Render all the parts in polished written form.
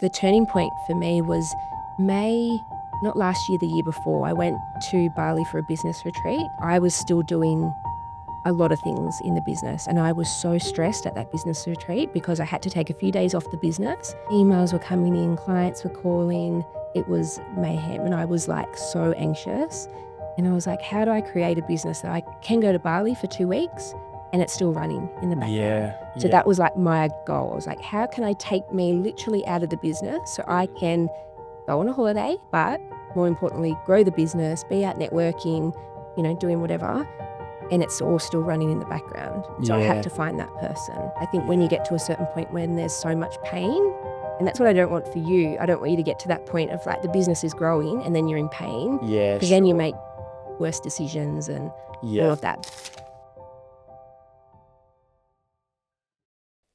The turning point for me was May, not last year, the year before. I went to Bali for a business retreat. I was still doing a lot of things in the business, and I was so stressed at that business retreat because I had to take a few days off the business. Emails were coming in, clients were calling. It was mayhem, and I was like so anxious. And I was like, how do I create a business that I can go to Bali for 2 weeks and it's still running in the background? So that was like my goal. I was like, how can I take me literally out of the business so I can go on a holiday, but more importantly, grow the business, be out networking, doing whatever, and it's all still running in the background. So I had to find that person. I think when you get to a certain point when there's so much pain, and that's what I don't want for you. I don't want you to get to that point of like the business is growing and then you're in pain. Because then you make worse decisions and all of that.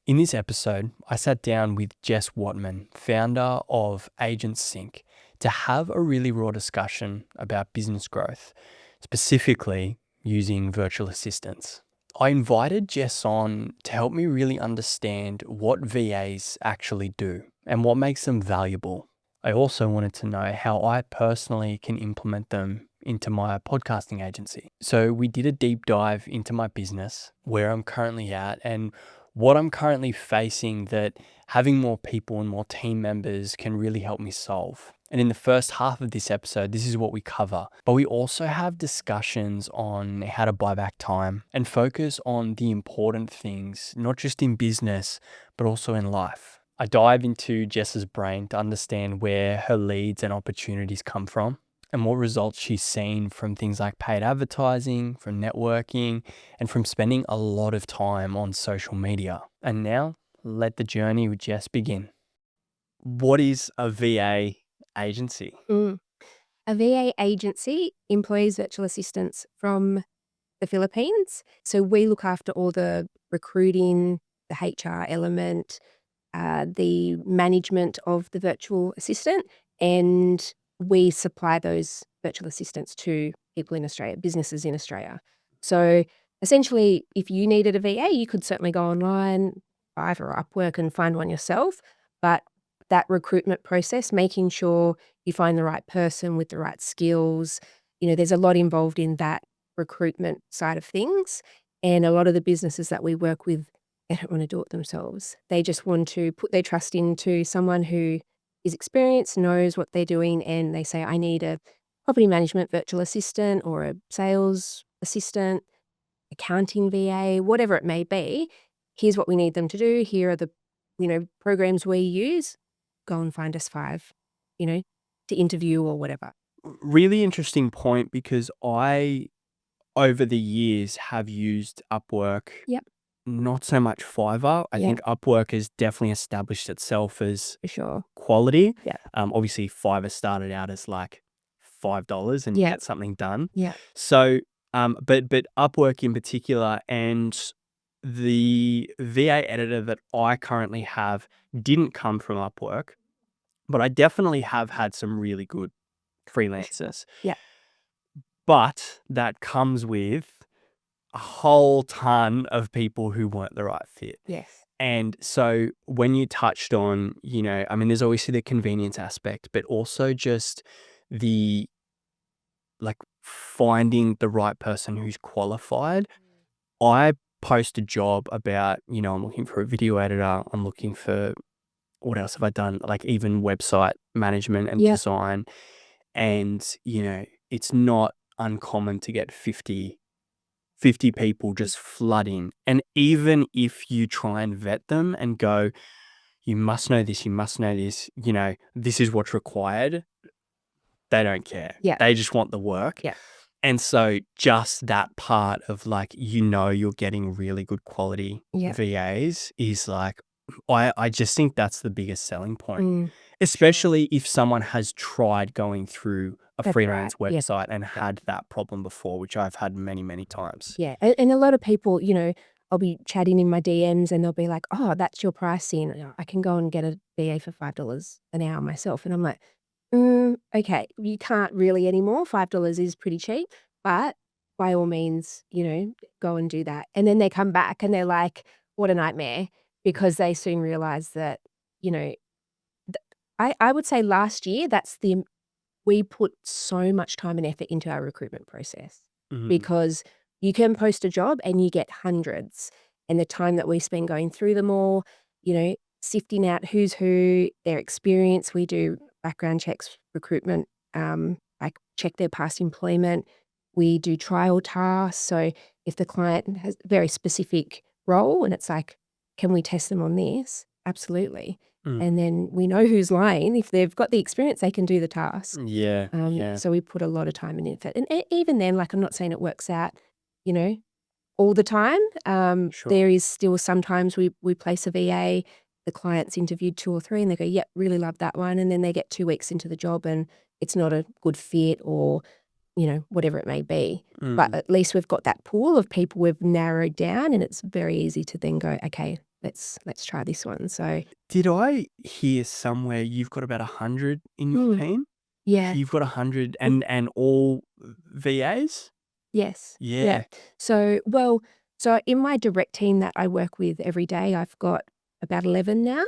In this episode, I sat down with Jess Whatman, founder of Agent Sync, to have a really raw discussion about business growth, specifically using virtual assistants. I invited Jess on to help me really understand what VAs actually do and what makes them valuable. I also wanted to know how I personally can implement them into my podcasting agency. So we did a deep dive into my business, where I'm currently at, and what I'm currently facing that having more people and more team members can really help me solve. And in the first half of this episode, this is what we cover. But we also have discussions on how to buy back time and focus on the important things, not just in business, but also in life. I dive into Jess's brain to understand where her leads and opportunities come from and what results she's seen from things like paid advertising, from networking, and from spending a lot of time on social media. And now, let the journey with Jess begin. What is a VA agency? A VA agency employs virtual assistants from the Philippines. So we look after all the recruiting, the HR element, the management of the virtual assistant, and we supply those virtual assistants to people in Australia, businesses in Australia. So essentially, if you needed a VA, you could certainly go online, Fiverr or Upwork, and find one yourself. But that recruitment process, making sure you find the right person with the right skills, there's a lot involved in that recruitment side of things. And a lot of the businesses that we work with, they don't want to do it themselves. They just want to put their trust into someone who is experienced, knows what they're doing, and they say, I need a property management virtual assistant or a sales assistant, accounting VA, whatever it may be. Here's what we need them to do. Here are the, programs we use. Go and find us 5, to interview or whatever. Really interesting point, because I, over the years, have used Upwork. Yep. Not so much Fiverr. I think Upwork has definitely established itself as For sure. quality. Yeah. Obviously, Fiverr started out as like $5 and get something done. Yeah. So, but Upwork in particular, and the VA editor that I currently have didn't come from Upwork, but I definitely have had some really good freelancers. Yeah. But that comes with a whole ton of people who weren't the right fit. Yes. And so when you touched on, there's obviously the convenience aspect, but also just the like finding the right person who's qualified. I post a job about, I'm looking for a video editor. I'm looking for, what else have I done? Like even website management and design. And, it's not uncommon to get 50 people just flooding. And even if you try and vet them and go, you must know this, this is what's required, they don't care. Yeah. They just want the work. Yeah. And so just that part of like, you're getting really good quality VAs is like, I just think that's the biggest selling point, especially if someone has tried going through a freelance website and had that problem before, which I've had many, many times. Yeah. And a lot of people, I'll be chatting in my DMs and they'll be like, oh, that's your pricing. I can go and get a VA for $5 an hour myself. And I'm like, okay, you can't really anymore. $5 is pretty cheap, but by all means, go and do that. And then they come back and they're like, what a nightmare, because they soon realize that, I would say last year, we put so much time and effort into our recruitment process Mhm. because you can post a job and you get hundreds. And the time that we spend going through them all, sifting out who's who, their experience. We do background checks, recruitment, like check their past employment. We do trial tasks. So if the client has a very specific role and it's like, can we test them on this? Absolutely. Mm. And then we know who's lying. If they've got the experience, they can do the task. Yeah, yeah, So we put a lot of time and effort. And even then, like, I'm not saying it works out, you know, all the time. sure. There is still sometimes we place a VA, the client's interviewed 2 or 3 and they go, "Yep, really love that one." And then they get 2 weeks into the job and it's not a good fit or, whatever it may be. But Mm. at least we've got that pool of people we've narrowed down and it's very easy to then go, "Okay, let's try this one." So, Did I hear somewhere you've got about 100 in your mm, team? yeah. You've got 100 Mm. and all VAs? Yes. Yeah. Yeah. So in my direct team that I work with every day, I've got about 11 now.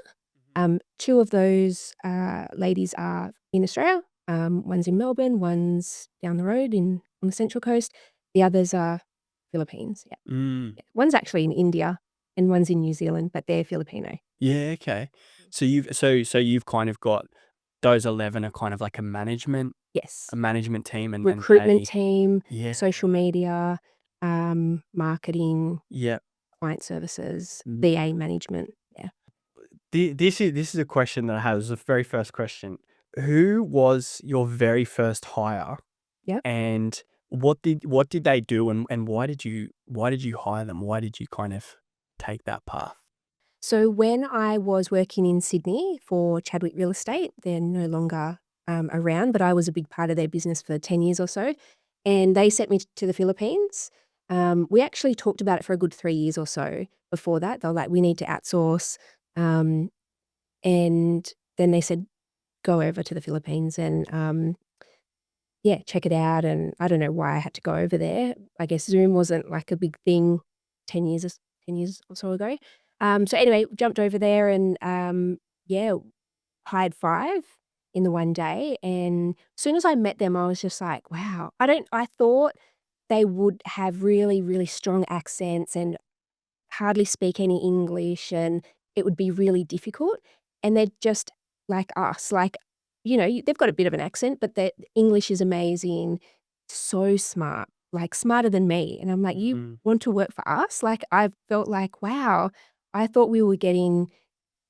Mhm. 2 of those, ladies are in Australia. One's in Melbourne, one's down the road on the Central Coast. The others are Philippines, yeah. Mm. Yeah. One's actually in India and one's in New Zealand, but they're Filipino. Yeah, okay. So you've kind of got those 11 are kind of like Yes. a management team and Recruitment they team, yeah, social media, marketing, yeah. client services, Mm. VA management, yeah. This is a question that I have. This is the very first question. Who was your very first hire Yep. and what did they do and why did you hire them? Why did you kind of take that path? So when I was working in Sydney for Chadwick Real Estate, they're no longer around, but I was a big part of their business for 10 years or so. And they sent me to the Philippines. We actually talked about it for a good 3 years or so before that. They were like, we need to outsource. Um, and then they said, go over to the Philippines and yeah, check it out. And I don't know why I had to go over there. I guess Zoom wasn't like a big thing 10 years, 10 years or so ago. So anyway, jumped over there and yeah, hired 5 in the one day. And as soon as I met them, I was just like, wow. I thought they would have really, really strong accents and hardly speak any English and it would be really difficult. And they're just like us, like, they've got a bit of an accent, but their English is amazing, so smart, like smarter than me. And I'm like, you Mhm. want to work for us? Like, I felt like, wow, I thought we were getting,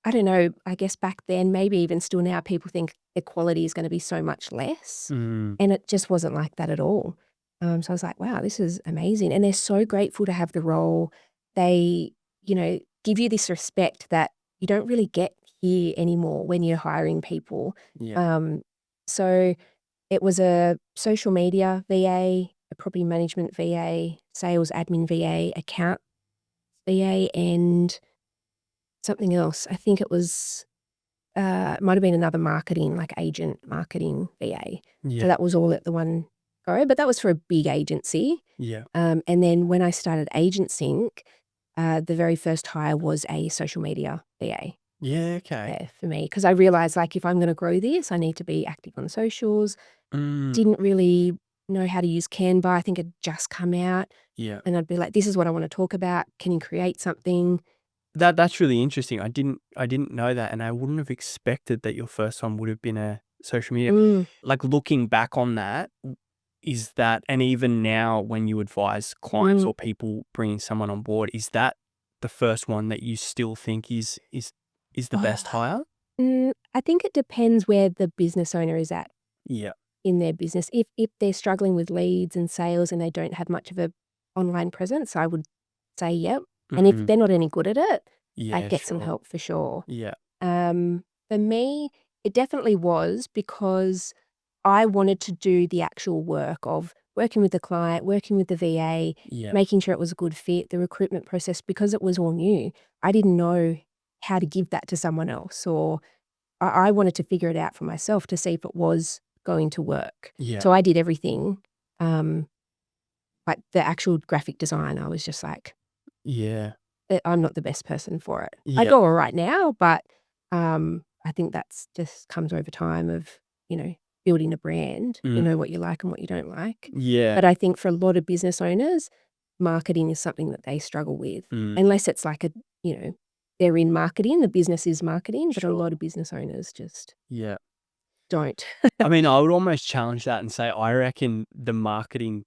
I don't know, I guess back then, maybe even still now, people think equality is going to be so much less. Mm. And it just wasn't like that at all. So I was like, wow, this is amazing. And they're so grateful to have the role. They, give you this respect that you don't really get here anymore when you're hiring people. Yeah. Um, so it was a social media VA, a property management VA, sales admin VA, account VA, and something else. I think it was it might have been another marketing, like agent marketing VA. Yeah. So that was all at the one go, but that was for a big agency. Yeah. And then when I started Agent Sync, the very first hire was a social media VA, Yeah, okay. yeah, for me, because I realized, like, if I'm gonna grow this, I need to be active on socials. Mm. Didn't really know how to use Canva. I think it just come out, Yeah. and I'd be like, "This is what I wanna talk about. Can you create something?" That's really interesting. I didn't know that, and I wouldn't have expected that your first one would have been a social media. Mm, Like, looking back on that, is that and even now when you advise clients mm. or people bringing someone on board, is that the first one that you still think is the best Oh, hire? I think it depends where the business owner is at Yeah. in their business. If they're struggling with leads and sales and they don't have much of a online presence, I would say, "Yep." And if Mhm. they're not any good at it, like, Yeah, get some sure. help for sure. Yeah. For me, it definitely was because I wanted to do the actual work of working with the client, working with the VA, Yeah. making sure it was a good fit, the recruitment process, because it was all new. I didn't know how to give that to someone else, or I wanted to figure it out for myself to see if it was going to work. Yeah. So I did everything, um, but the actual graphic design, I was just like, Yeah. I'm not the best person for it. I Yeah. go all right now, but I think that's just comes over time of, building a brand. You know what you like and what you don't like. Yeah. But I think for a lot of business owners, marketing is something that they struggle with. Unless it's like they're in marketing, the business is marketing, but a lot of business owners just Yeah. don't. I mean, I would almost challenge that and say I reckon the marketing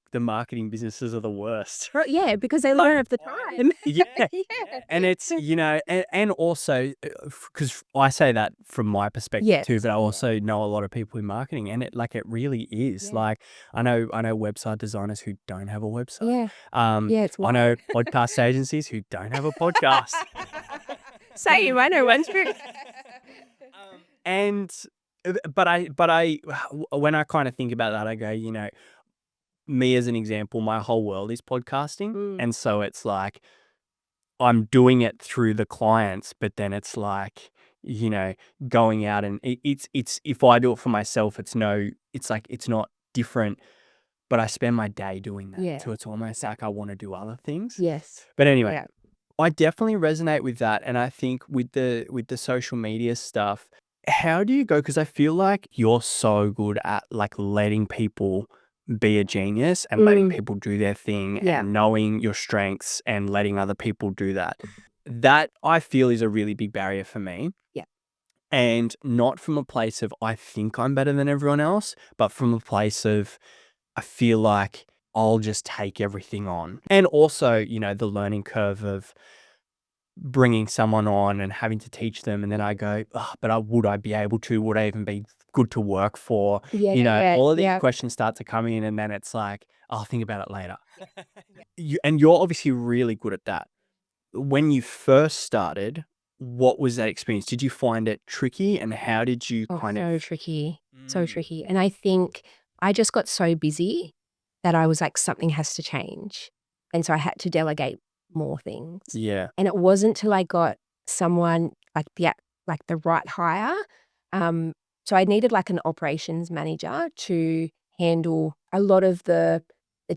businesses are the worst. Yeah, because they don't have the time. Yeah. Yeah. And it's, and also, because I say that from my perspective too, Yes. but I also know a lot of people in marketing, and it really is. Yeah. Like, I know website designers who don't have a website. Yeah. Yeah, it's I know podcast agencies who don't have a podcast. Same, I know one too. And but I when I kind of think about that, I go, me as an example, my whole world is podcasting, and so it's like I'm doing it through the clients, but then it's like, going out and it's if I do it for myself, it's not different, but I spend my day doing that. Yeah. So it's almost like I want to do other things. Yes. But anyway, Yeah. I definitely resonate with that, and I think with the social media stuff, how do you go? Because I feel like you're so good at like letting people be a genius and letting people do their thing Yeah. and knowing your strengths and letting other people do that. That I feel is a really big barrier for me. Yeah. And not from a place of I think I'm better than everyone else, but from a place of I feel like I'll just take everything on. And also, the learning curve of bringing someone on and having to teach them, and then I go, but would I be able to? Would I even be good to work for? Yeah. All of these Yeah. questions start to come in, and then it's like, I'll think about it later. And you're obviously really good at that. When you first started, what was that experience? Did you find it tricky, and how did you kind So of? tricky. So tricky. And I think I just got so busy that I was like, something has to change. And so I had to delegate more things. Yeah. And it wasn't till I got someone like the right hire. So I needed like an operations manager to handle a lot of the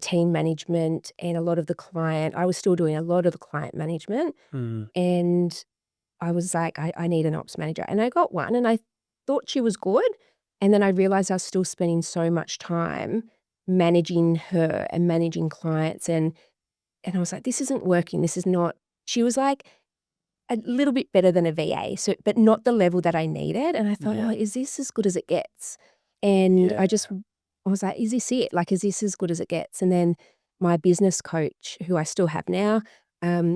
team management and a lot of the client. I was still doing a lot of the client management. And I was like, I need an ops manager. And I got one, and I thought she was good. And then I realized I was still spending so much time managing her and managing clients. And I was like, this isn't working. This is not. She was like a little bit better than a VA, but not the level that I needed. And I thought, Yeah. is this as good as it gets? And Yeah. I was like, is this it? Like, is this as good as it gets? And then my business coach, who I still have now,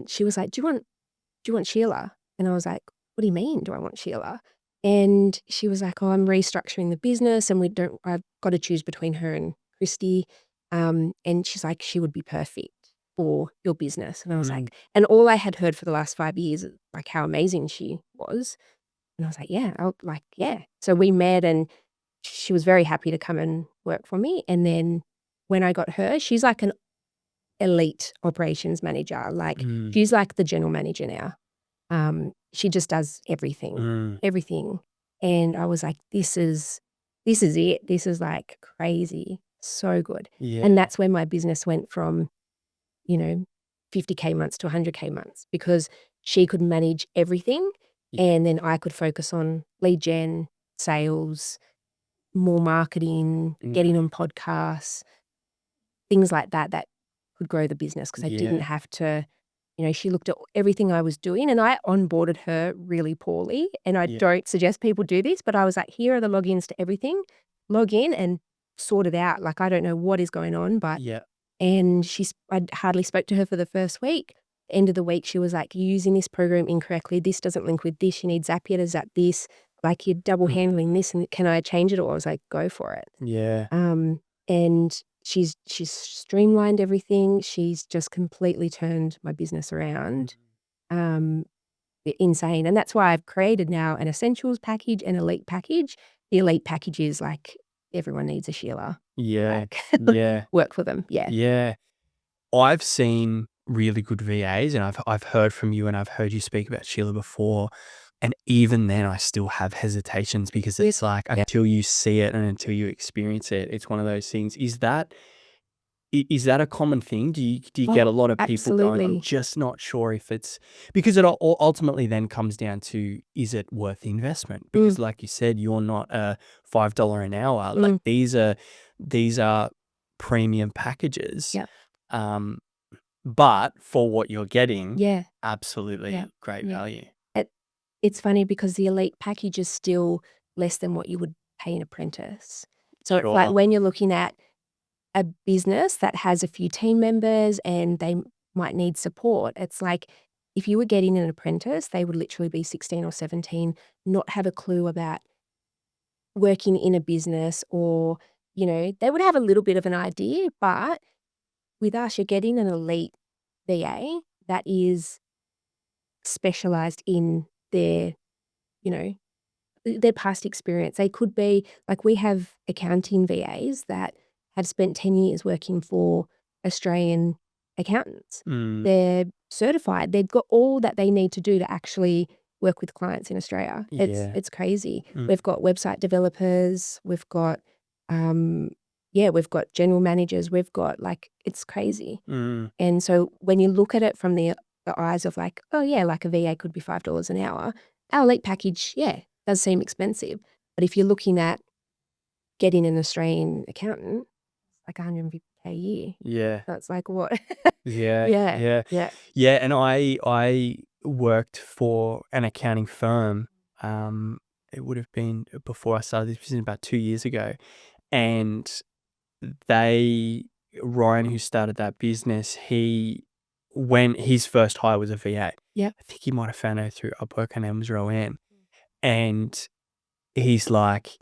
she was like, do you want Sheila? And I was like, what do you mean, do I want Sheila? And she was like, I'm restructuring the business, and I've got to choose between her and Christy. And she's like, she would be perfect for your business. And I was like, and all I had heard for the last 5 years, is like how amazing she was. And I was like, yeah. So we met, and she was very happy to come and work for me. And then when I got her, she's like an elite operations manager. Like she's like the general manager now. She just does everything. And I was like, this is it. This is like crazy. So good. Yeah. And that's when my business went from, 50K months to 100K months, because she could manage everything. Yeah. And then I could focus on lead gen, sales, more marketing, getting on podcasts, things like that could grow the business, because I didn't have to. She looked at everything I was doing, and I onboarded her really poorly. And I don't suggest people do this, but I was like, here are the logins to everything. Log in and sort it out. Like, I don't know what is going on, but. Yeah. And I hardly spoke to her for the first week. End of the week, she was like, you're using this program incorrectly. This doesn't link with this. You need Zapier to zap this. Like, you're double handling this, and can I change it? Or I was like, go for it. Yeah. And she's streamlined everything. She's just completely turned my business around. Insane. And that's why I've created now an essentials package and elite package. The elite package is like, everyone needs a Sheila. Yeah. Like, Yeah. work for them. Yeah. Yeah. I've seen really good VAs, and I've heard from you, and I've heard you speak about Sheila before. And even then I still have hesitations, because it's like until you see it and until you experience it, it's one of those things. Is that Is that a common thing? Do you get a Oh, lot of people going, I'm absolutely. just not sure if it's because it ultimately then comes down to, is it worth the investment? Because Mm, like you said, you're not a $5 an hour. Like mm, these are premium packages. yep, Um, but for what you're getting, yeah, yeah, absolutely great yeah. value. It it's funny because the elite package is still less than what you would pay an apprentice. So it's like Sure. when you're looking at a business that has a few team members and they might need support, it's like if you were getting an apprentice, they would literally be 16 or 17, not have a clue about working in a business or, they would have a little bit of an idea, but with us, you're getting an elite VA that is specialized in their, you know, their past experience. They could be like we have accounting VAs that have spent 10 years working for Australian accountants. Mm, They're certified. They've got all that they need to do to actually work with clients in Australia. It's yeah. it's crazy. Mm, We've got website developers, um we've got general managers, we've got it's crazy. mm, And so when you look at it from the eyes of like, oh yeah, like a VA could be $5 an hour, our elite package, yeah, does seem expensive. But if you're looking at getting an Australian accountant, it's like 150K a year. yeah. So it's like what? Yeah, Yeah, yeah. yeah, Yeah, and I worked for an accounting firm. It would have been before I started this business about 2 years ago, and they Ryan, who started that business, he when his first hire was a VA. yeah, I think he might have found her through Upwork. Her name was Roanne, and he's like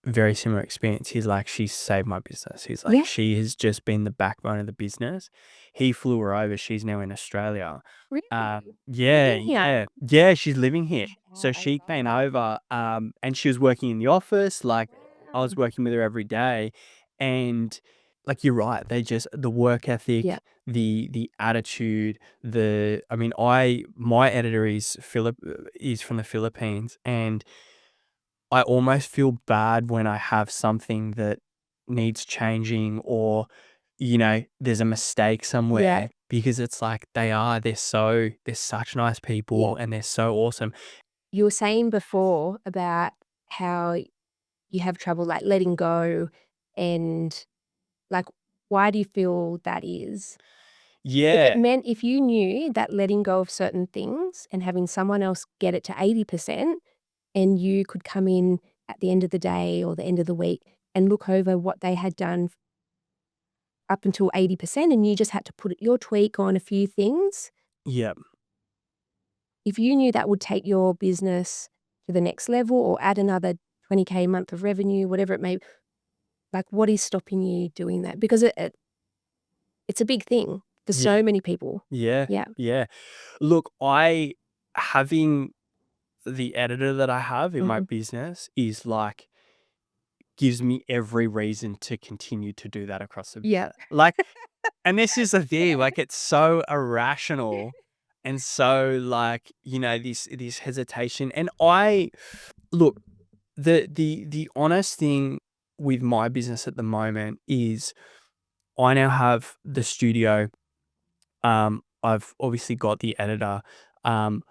very similar experience. He's like, "She's saved my business." He's like, yeah. "She has just been the backbone of the business." He flew her over. She's now in Australia. Really? Yeah, Living here? yeah. Yeah, she's living here. Get So out, I she came love it. over, and she was working in the office, like, I was Wow. working with her every day, and, like, you're right, the work Yeah, ethic, the attitude, I mean, my editor is from the Philippines, and I almost feel bad when I have something that needs changing or, there's a mistake yeah, somewhere because it's like they're such nice yeah. people and they're so awesome. You were saying before about how you have trouble, like, letting go and, like, why do you feel that is? Yeah. If you knew that letting go of certain things and having someone else get it to 80% and you could come in at the end of the day or the end of the week and look over what they had done up until 80% and you just had to put your tweak on a few things, Yep. if you knew that would take your business to the next level or add another 20K a month of revenue, whatever it may, like, what is stopping you doing that? Because it's a big thing for Yeah. so many people. Yeah. Yeah. Yeah. Look, having the editor that I have in my Mhm. business is like gives me every reason to continue to do that across the Yeah. business. Like, and this is the thing, like, it's so irrational and so like, this hesitation. And look, the honest thing with my business at the moment is I now have the studio. I've obviously got the editor. Um,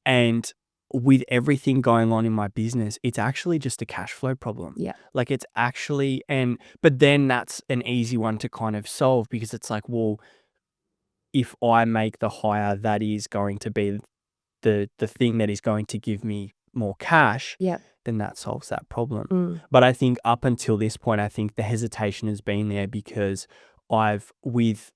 and with everything going on in my business, it's actually just a cash flow problem. Yeah. Like it's actually, but then that's an easy one to kind of solve because it's like, well, if I make the hire that is going to be the thing that is going to give me more cash, Yeah. then that solves that problem. Mm. But I think up until this point, I think the hesitation has been there because with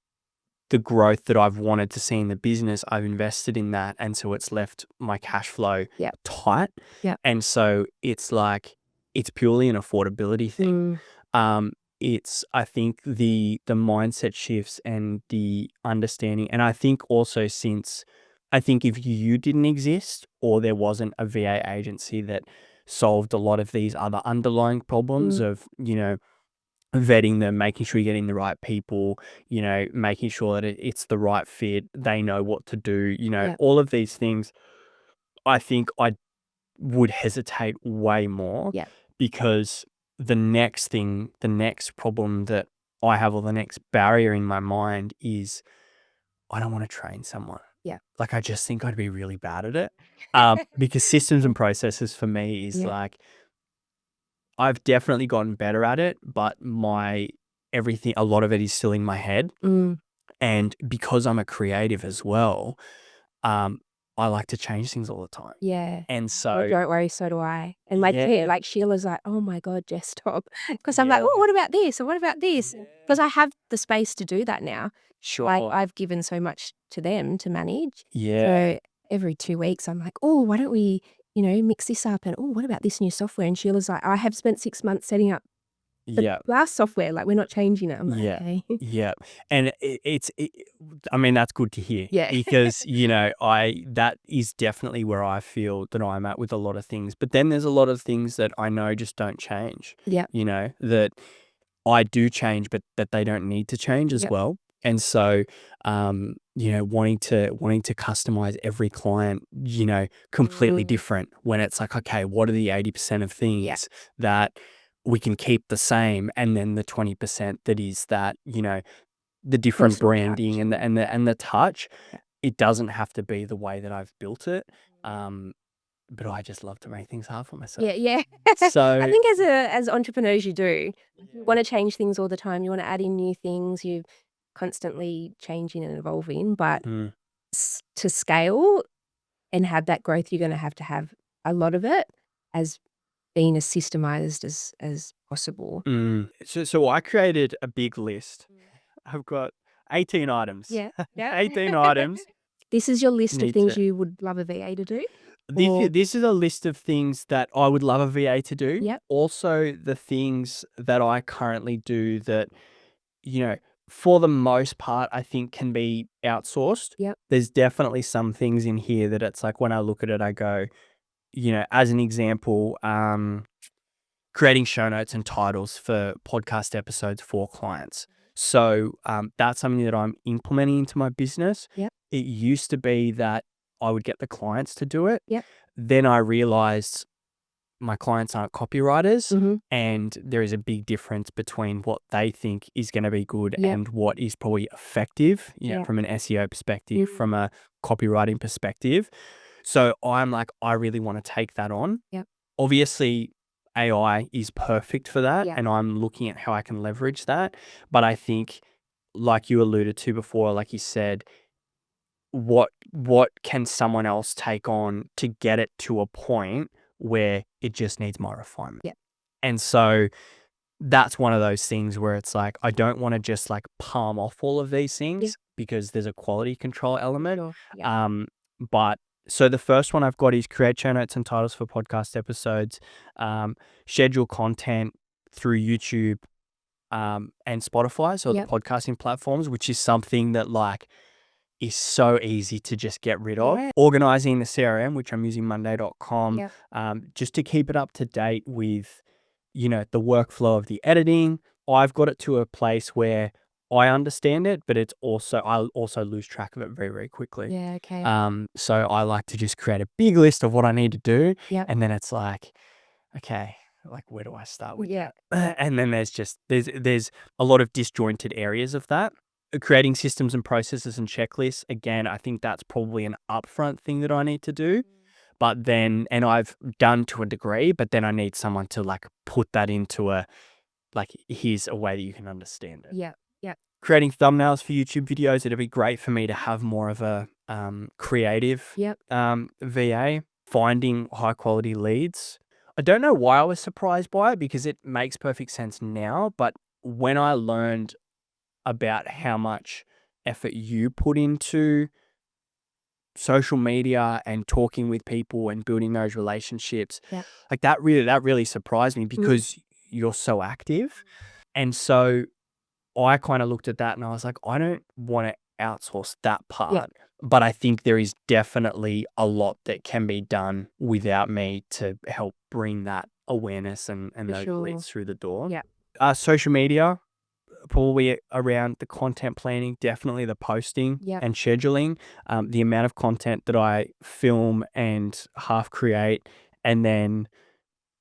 the growth that I've wanted to see in the business, I've invested in that. And so it's left my cash flow Yeah. tight. Yeah. And so it's like, it's purely an affordability thing. Mm. Um, it's I think the mindset shifts and the understanding, and I think also since I think if you didn't exist or there wasn't a VA agency that solved a lot of these other underlying problems Mm. of vetting them, making sure you're getting the right people, making sure that it's the right fit, they know what to do, Yeah. all of these things, I think I would hesitate way more Yeah. because the next problem that I have, or the next barrier in my mind is I don't want to train someone. Yeah. Like, I just think I'd be really bad at it. Because systems and processes for me is Yeah. like, I've definitely gotten better at it, but a lot of it is still in my head. Mm. And because I'm a creative as well, I like to change things all the time. Yeah. And Oh, so, don't worry, so do I. And my team, yeah, like Sheila's like, "Oh my God, Jess, stop." Because I'm like, "Oh, yeah, what about this? Or what about this?" yeah, Because I have the space to do that now. Like sure. I've given so much to them to manage. Yeah, So every 2 weeks I'm like, "Oh, why don't we, mix this up?" And, "Oh, what about this new software?" And Sheila's like, "I have spent 6 months setting up the yeah. last software, like we're not changing it." I'm like, Yeah. "Okay." Yeah. And I mean, that's good to hear Yeah. because, that is definitely where I feel that I'm at with a lot of things. But then there's a lot of things that I know just don't change, Yep. that I do change, but that they don't need to change as Yep. well. And so, wanting to customize every client, completely Mm. different when it's like, okay, what are the 80% of Yeah. things that we can keep the same, and then the 20% that is that, the different Personal branding touch. and the touch. Yeah. It doesn't have to be the way that I've built it. Mm. But I just love to make things hard for myself. Yeah, yeah. I So, think as entrepreneurs you do. You yeah. wanna change things all the time, you wanna add in new things, you're constantly changing and evolving, but Mm. to scale and have that growth, you're gonna have to have a lot of it as being as systemized as possible. So I created a big list. Mm. I've got 18 items. Yeah, yeah. 18 items This is your list of need things to. you would love a VA to do? This is, Or this is a list of things that I would love a VA to do. yep, Also, the things that I currently do that, you know, for the most part, I think can be outsourced. yep, There's definitely some things in here that it's like when I look at it, I go, as an example, creating show notes and titles for podcast episodes for clients. So that's something that I'm implementing into my business. yep, It used to be that I would get the clients to do it. yep. Then I realized my clients aren't copywriters, Mhm. and there is a big difference between what they think is going to be good Yep, and what is probably effective, yep. from an SEO perspective, Mm. from a copywriting perspective. So I'm like, I really want to take that on. Yep, Obviously, AI is perfect for that, yep, and I'm looking at how I can leverage that. But I think, like you alluded to before, like you said, what can someone else take on to get it to a point where it just needs more refinement? yep, And so that's one of those things where it's like, I don't want to just like palm off all of these yeah, things because there's a quality control for element. sure. Yep, Um, but so the first one I've got is create show notes and titles for podcast episodes, schedule content through YouTube, and Spotify, so the yep, podcasting platforms, which is something that like is so easy to just get rid of. yeah, Organizing the CRM, which I'm using Monday.com, yep, just to keep it up to date with, the workflow of the editing. I've got it to a place where I understand it, but I'll also lose track of it very, very quickly. yeah, okay. So I like to just create a big list of what I need to do. Yep, And then it's like, okay, like where do I start with yeah, that? And then there's a lot of disjointed areas of that. Creating systems and processes and checklists. Again, I think that's probably an upfront thing that I need to do. But then, and I've done to a degree, but then I need someone to like put that into here's a way that you can understand it. yep, yep, Creating thumbnails for YouTube videos. It'd be great for me to have more of a creative yep. VA. Finding high quality leads. I don't know why I was surprised by it because it makes perfect sense now. But when I learned about how much effort you put into social media and talking with people and building those relationships, Yep. like that really surprised me Mm. because you're so active. And so I kind of looked at that and I was like, I don't want to outsource that Yeah, part. But I think there is definitely a lot that can be done without me to help bring that awareness and for those sure. leads through the door. Yeah, Social media, probably around the content planning, definitely the posting yep. and scheduling. The amount of content that I film and half create, and then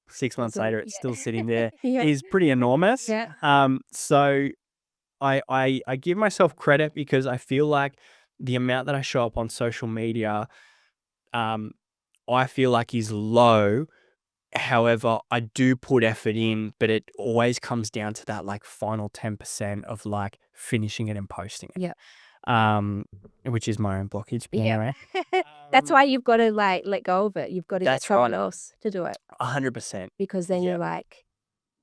6 months So, later it's still sitting there yeah. is pretty enormous. Yeah. So I give myself credit because I feel like the amount that I show up on social media, I feel like is low. However, I do put effort in, but it always comes down to that like final 10% of like finishing it and posting it. Yeah. Which is my own blockage. But Yeah. anyway, That's why you've got to like let go of it. You've got to get that's someone right. else to do it 100%. because then Yeah. you're like,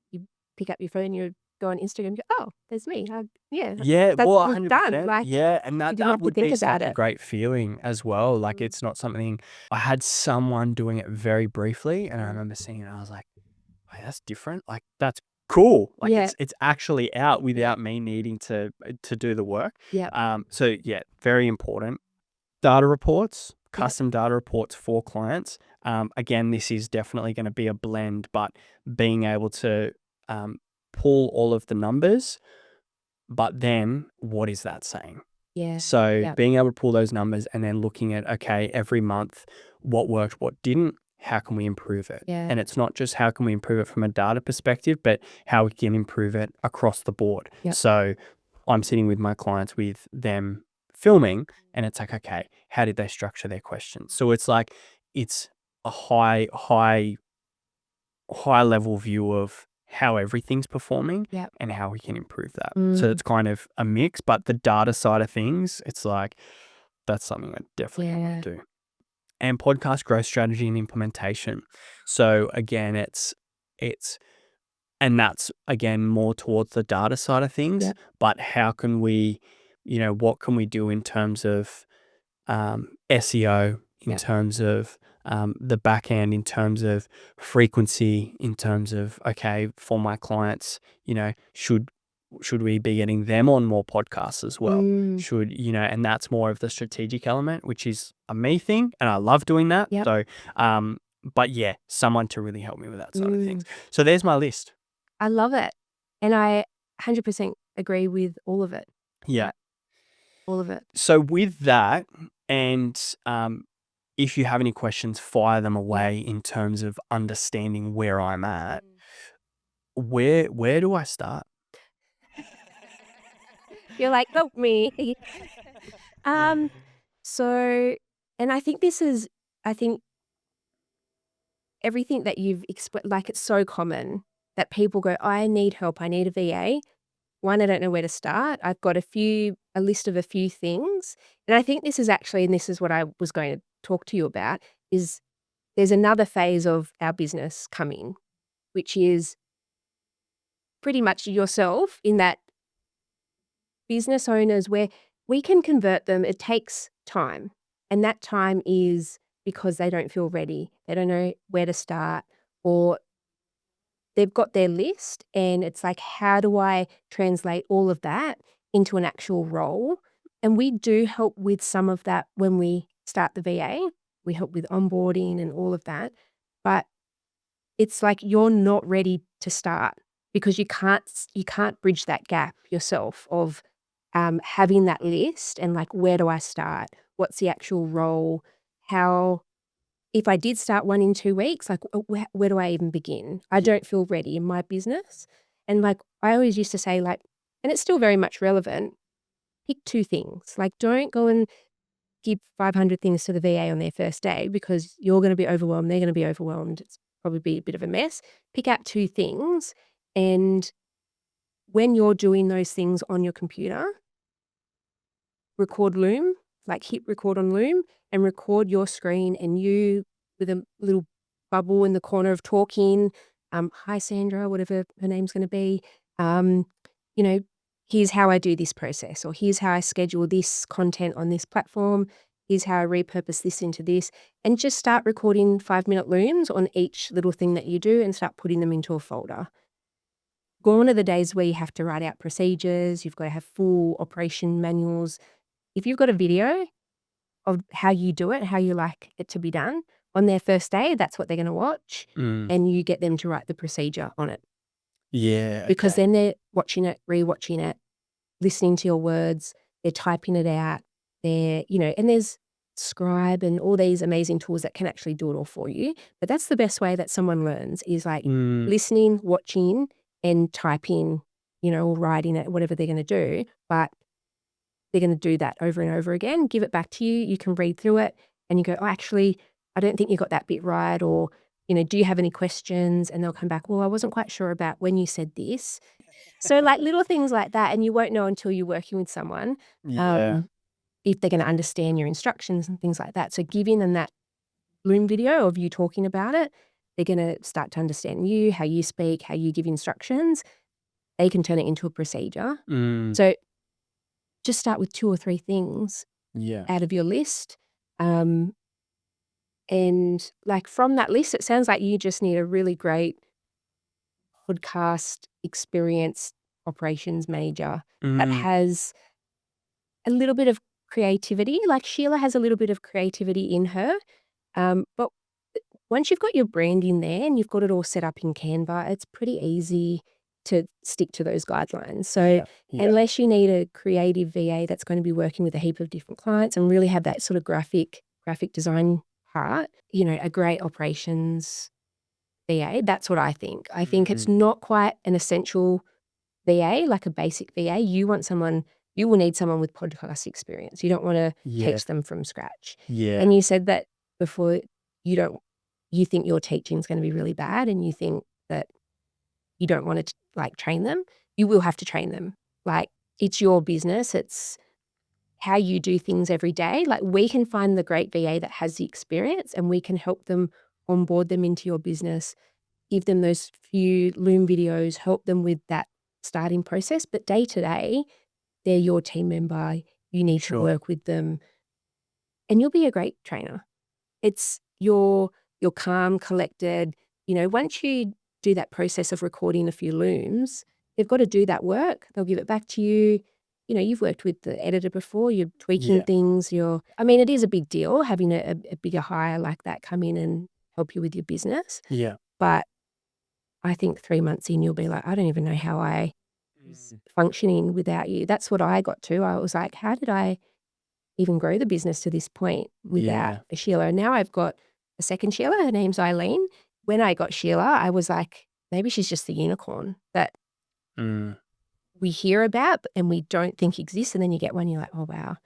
you pick up your phone, you go on Instagram, you go, oh, there's me. Yeah, Yeah, that's well, done. 100%. Like Yeah, and you that didn't that have to would think be about such a it. great feeling as well. Like, Mm. it's not something I had someone doing it very briefly, and I Mm. remember seeing it, and I was like, "Wait, that's different. Like, that's cool. Like, Yeah. it's actually out without me needing to do the work." Yeah. So yeah, very important. Data reports, Yep. custom data reports for clients. Again, this is definitely going to be a blend, but being able to pull all of the numbers, but then what is that saying? Yeah. So Yeah. being able to pull those numbers and then looking at, okay, every month, what worked, what didn't, how can we improve it? Yeah. And it's not just how can we improve it from a data perspective, but how we can improve it across the board. Yep. So I'm sitting with my clients with them filming, and it's like, okay, how did they structure their questions? So it's like, it's a high level view of how everything's performing Yep. and how we can improve that. So Mm. it's kind of a mix, but the data side of things, it's like, that's something I definitely want Yeah. to do. And podcast growth strategy and implementation. So again, and that's again more towards the data side of things, Yep. but how can we, what can we do in terms of SEO, in Yep. terms of the back end, in terms of frequency, in terms of, okay, for my clients, should we be getting them on more podcasts as well? Mm. And that's more of the strategic element, which is a me thing, and I love doing that. Yep. So, but yeah, someone to really help me with that side of things. Mm. So there's my list. I love it. And I 100% agree with all of it. Yeah. Yep. All of it. So with that, and if you have any questions, fire them away in terms of understanding where I'm at. Where do I start? You're like, help me. So, and I think everything that you've explained, like it's so common that people go, I need help. I need a VA. One, I don't know where to start. I've got a list of a few things. And I think this is actually, and this is what I was going to talk to you about, is there's another phase of our business coming, which is pretty much yourself in that business owners where we can convert them. It takes time. And that time is because they don't feel ready. They don't know where to start, or they've got their list and it's like, how do I translate all of that into an actual role? And we do help with some of that when we start the VA. We help with onboarding and all of that. But it's like you're not ready to start because you can't bridge that gap yourself of having that list and like, where do I start? What's the actual role? How, if I did start one in 2 weeks, like where do I even begin? I don't feel ready in my business. And like, I always used to say like, and it's still very much relevant, pick 2 things. Like, don't go and give 500 things to the VA on their first day because you're going to be overwhelmed. They're going to be overwhelmed. It's probably be a bit of a mess. Pick out 2 things. And when you're doing those things on your computer, record Loom, like hit record on Loom and record your screen and you with a little bubble in the corner of talking. Hi, Sandra, whatever her name's going to be. You know, here's how I do this process, or here's how I schedule this content on this platform. Here's how I repurpose this into this. And just start recording 5-minute looms on each little thing that you do and start putting them into a folder. Gone are the days where you have to write out procedures, you've got to have full operation manuals. If you've got a video of how you do it, how you like it to be done, on their first day, that's what they're going to watch. And you get them to write the procedure on it. Yeah. Because Okay. then they're watching it, rewatching it, listening to your words, they're typing it out, and there's Scribe and all these amazing tools that can actually do it all for you. But that's the best way that someone learns is like listening, watching, and typing or writing it, whatever they're going to do, but they're going to do that over and over again, give it back to you. You can read through it and you go, oh, actually, I don't think you got that bit right. Or, do you have any questions? And they'll come back, well, I wasn't quite sure about when you said this. So like little things like that. And you won't know until you're working with someone Yeah. if they're going to understand your instructions and things like that. So giving them that Loom video of you talking about it, they're going to start to understand you, how you speak, how you give instructions. They can turn it into a procedure. Mm. So just start with 2 or 3 things Yeah. out of your list. And like from that list, it sounds like you just need a really great podcast experienced operations manager that has a little bit of creativity. Like Sheila has a little bit of creativity in her. But once you've got your brand in there and you've got it all set up in Canva, it's pretty easy to stick to those guidelines. So Yeah. unless you need a creative VA that's going to be working with a heap of different clients and really have that sort of graphic design part, a great operations VA, that's what I think. I think it's not quite an essential VA, like a basic VA. You will need someone with podcast experience. You don't want to Yeah. teach them from scratch. Yeah. And you said that before, you think your teaching is going to be really bad and you think that you don't want to like train them. You will have to train them. Like it's your business. It's how you do things every day. Like we can find the great VA that has the experience and we can help them onboard them into your business, give them those few Loom videos, help them with that starting process. But day to day, they're your team member. You need to work with them and you'll be a great trainer. It's you're calm, collected. Once you do that process of recording a few Looms, they've got to do that work. They'll give it back to you. You've worked with the editor before. You're tweaking things. It is a big deal having a bigger hire like that come in and help you with your business. Yeah. But I think 3 months in, you'll be like, I don't even know how I was functioning without you. That's what I got to. I was like, how did I even grow the business to this point without a Sheila? Now I've got a second Sheila. Her name's Eileen. When I got Sheila, I was like, maybe she's just the unicorn that we hear about and we don't think exists. And then you get one, you're like, oh, wow.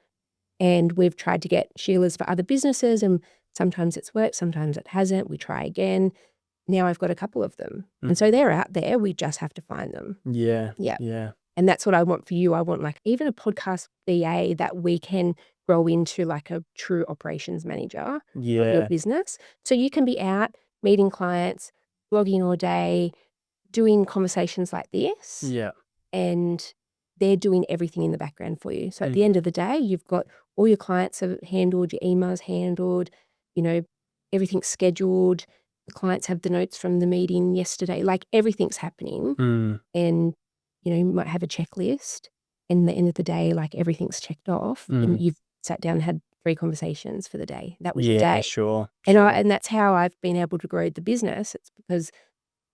And we've tried to get Sheilas for other businesses and sometimes it's worked, sometimes it hasn't. We try again. Now I've got a couple of them. And so they're out there. We just have to find them. Yeah. Yeah. Yeah. And that's what I want for you. I want like even a podcast VA that we can grow into like a true operations manager of your business. So you can be out meeting clients, blogging all day, doing conversations like this. Yeah. And they're doing everything in the background for you. So at the end of the day, you've got all your clients are handled, your emails handled, everything's scheduled. The clients have the notes from the meeting yesterday. Like everything's happening. And you might have a checklist and at the end of the day, like everything's checked off and you've sat down and had 3 conversations for the day. That was your day. Sure. And that's how I've been able to grow the business. It's because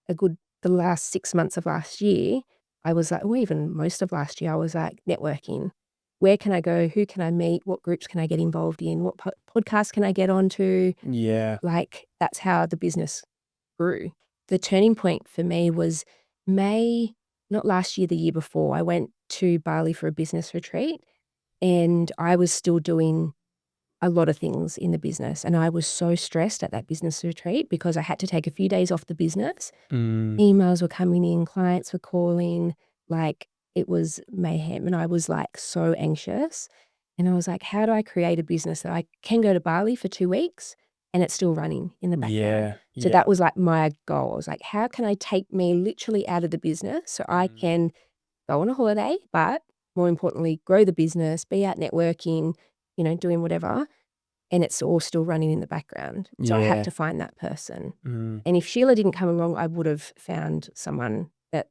the last 6 months of last year, I was like, or even most of last year, I was like networking. Where can I go? Who can I meet? What groups can I get involved in? What podcasts can I get onto? Yeah. Like that's how the business grew. The turning point for me was May, not last year, the year before. I went to Bali for a business retreat and I was still doing a lot of things in the business. And I was so stressed at that business retreat because I had to take a few days off the business. Emails were coming in, clients were calling, like it was mayhem. And I was like so anxious. And I was like, how do I create a business that I can go to Bali for 2 weeks and it's still running in the background? So that was like my goal. I was like, how can I take me literally out of the business so I can go on a holiday, but more importantly, grow the business, be out networking, doing whatever, and it's all still running in the background. So I had to find that person. And if Sheila didn't come along, I would have found someone that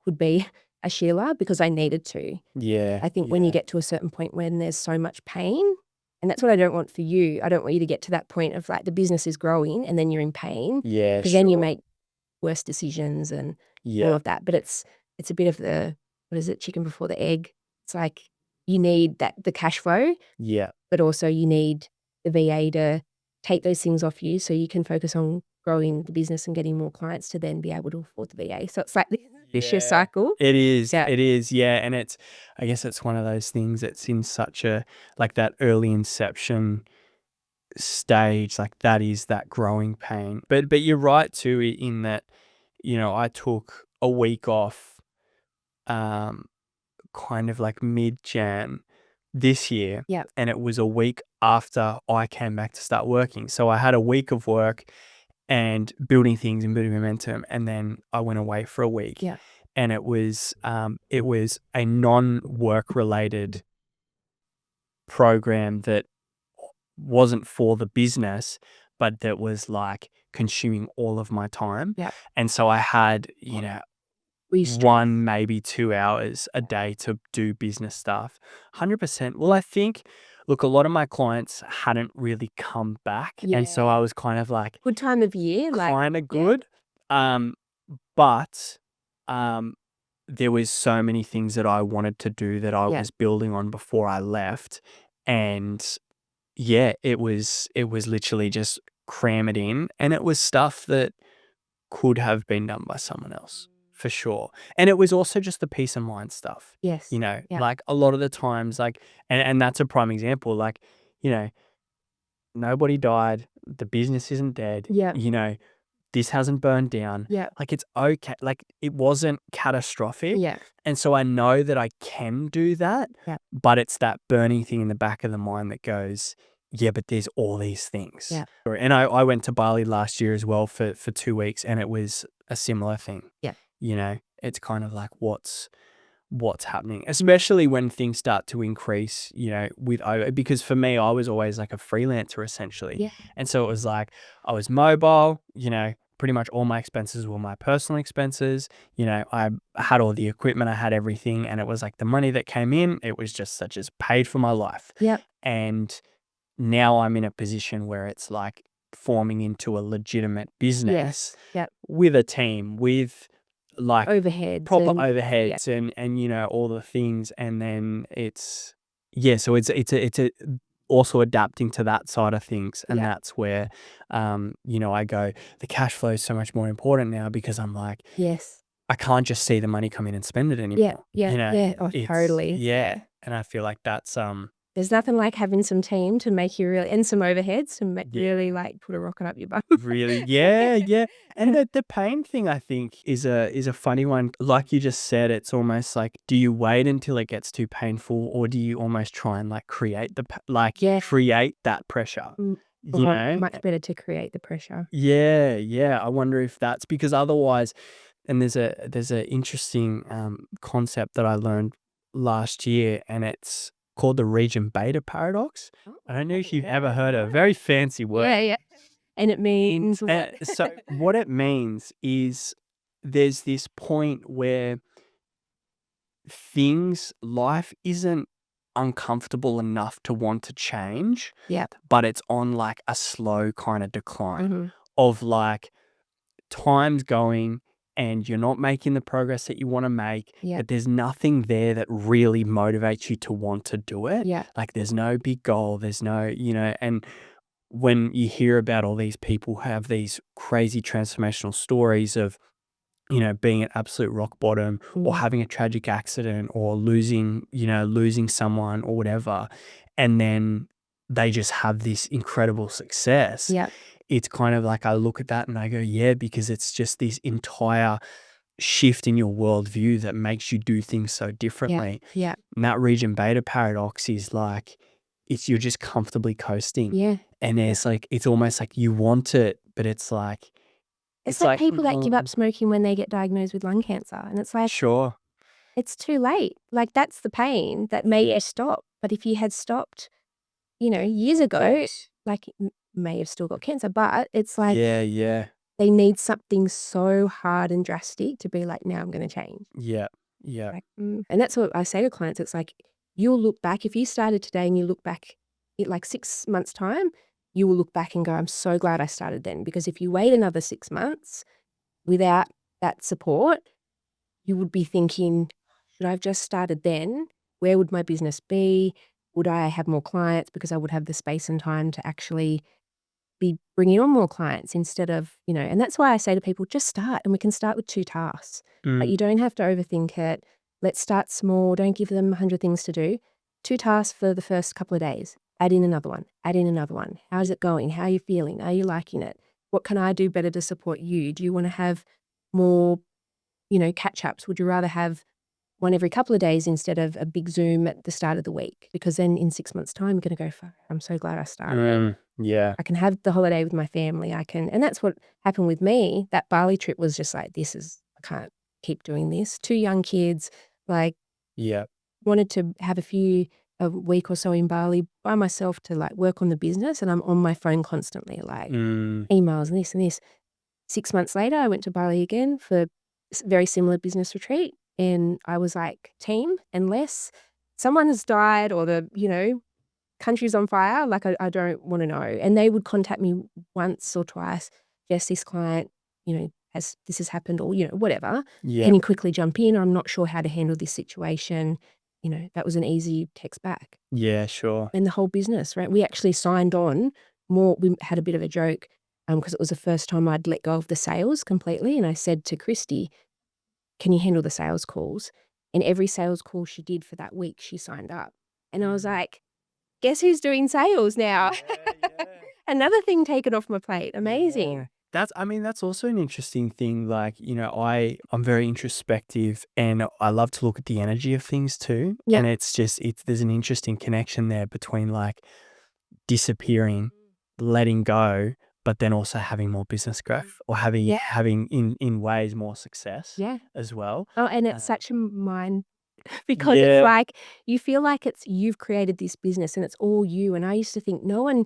would be a Sheila because I needed to. Yeah. I think when you get to a certain point when there's so much pain, and that's what I don't want for you. I don't want you to get to that point of like the business is growing and then you're in pain. Yeah. Because then you make worse decisions and all of that. But it's a bit of the, what is it, chicken before the egg. It's like you need the cash flow. Yeah. But also you need the VA to take those things off you so you can focus on growing the business and getting more clients to then be able to afford the VA. So it's like vicious Yeah. cycle. It is. Yeah. It is. Yeah. And I guess it's one of those things that's in such a, like that early inception stage, like that is that growing pain. But you're right too in that, I took a week off, um, kind of like mid-Jan this year, Yeah. and it was a week after I came back to start working. So I had a week of work and building things and building momentum, and then I went away for a week. Yeah. And it was a non-work related program that wasn't for the business, but that was like consuming all of my time. Yeah. And so I had, We 1, maybe 2 hours a day to do business stuff. 100%. Well, I think, look, a lot of my clients hadn't really come back. And so I was kind of like, good time of year, like kind of good. But there was so many things that I wanted to do that I was building on before I left. And yeah, it was literally just cram it in. And it was stuff that could have been done by someone else for sure. And it was also just the peace of mind stuff. Yes. Yeah. Like a lot of the times, like, and that's a prime example, like, nobody died, the business isn't dead, Yeah. this hasn't burned down. Yeah. Like it's okay. Like it wasn't catastrophic. Yeah. And so I know that I can do that. Yeah. But it's that burning thing in the back of the mind that goes, yeah, but there's all these things. Yeah. And I went to Bali last year as well for 2 weeks, and it was a similar thing. Yeah. It's kind of like what's happening, especially when things start to increase, because for me, I was always like a freelancer essentially. Yeah. And so it was like, I was mobile, pretty much all my expenses were my personal expenses. I had all the equipment, I had everything. And it was like the money that came in, it was just such as paid for my life. Yep. And now I'm in a position where it's like forming into a legitimate business with a team, with like overheads, proper and overheads and all the things. And then it's so it's also adapting to that side of things. And that's where I go, the cash flow is so much more important now, because I'm like, yes, I can't just see the money come in and spend it anymore. Oh, totally. And I feel like that's there's nothing like having some team to make you really, and some overheads to really like put a rocket up your butt. really, yeah. And the pain thing, I think, is a funny one. Like you just said, it's almost like, do you wait until it gets too painful, or do you almost try and like create create that pressure? Much better to create the pressure. Yeah. I wonder if that's because otherwise, and there's a interesting concept that I learned last year, and it's called the region beta paradox. I don't know if you've ever heard of a very fancy word. Yeah. And it means So what it means is there's this point where life isn't uncomfortable enough to want to change, but it's on like a slow kind of decline of like time's going and you're not making the progress that you want to make, but there's nothing there that really motivates you to want to do it. Like there's no big goal, there's no, and when you hear about all these people who have these crazy transformational stories of, being at absolute rock bottom or having a tragic accident or losing someone or whatever, and then they just have this incredible success. It's kind of like I look at that and I go, yeah, because it's just this entire shift in your worldview that makes you do things so differently. And that region beta paradox is like, you're just comfortably coasting. And there's like, it's almost like you want it, but it's like, it's like people that give up smoking when they get diagnosed with lung cancer. And it's like, sure, it's too late. Like that's the pain that made you stop. But if you had stopped, years ago, like may have still got cancer, but it's like, they need something so hard and drastic to be like, now I'm going to change. Like, and that's what I say to clients. It's like, you'll look back, if you started today and you look back in like 6 months time, you will look back and go, I'm so glad I started then. Because if you wait another 6 months without that support, you would be thinking, should I have just started then? Where would my business be? Would I have more clients because I would have the space and time to actually be bringing on more clients instead of, and that's why I say to people, just start, and we can start with 2 tasks. Like, Mm. you don't have to overthink it. Let's start small. Don't give them 100 things to do. 2 tasks for the first couple of days. Add in another one. Add in another one. How's it going? How are you feeling? Are you liking it? What can I do better to support you? Do you want to have more, catch-ups? Would you rather have one every couple of days instead of a big Zoom at the start of the week? Because then in 6 months' time, you're gonna go, "Fuck, I'm so glad I started. Yeah. I can have the holiday with my family. I can," and that's what happened with me. That Bali trip was just like, I can't keep doing this. 2 young kids, like, Yeah. wanted to have a week or so in Bali by myself to, like, work on the business, and I'm on my phone constantly, like, Mm. emails and this and this. 6 months later, I went to Bali again for very similar business retreat, and I was like, "Team," unless someone has died or country's on fire, like, I don't wanna know. And they would contact me once or twice, "Jess, this client, has happened," or, whatever. Yeah. "Can you quickly jump in? I'm not sure how to handle this situation." That was an easy text back. Yeah, sure. And the whole business, right? We actually signed on more. We had a bit of a joke, because it was the first time I'd let go of the sales completely, and I said to Christy, "Can you handle the sales calls?" And every sales call she did for that week, she signed up. And I was like, guess who's doing sales now? Yeah. Another thing taken off my plate. Yeah. Amazing. That's also an interesting thing. Like, I'm very introspective and I love to look at the energy of things too. Yep. And there's an interesting connection there between like disappearing, letting go, but then also having more business growth or having Yeah. having in ways more success Yeah. as well. Oh, and Um, it's such a mind because it's yeah. like you feel like you've created this business and it's all you. And I used to think no one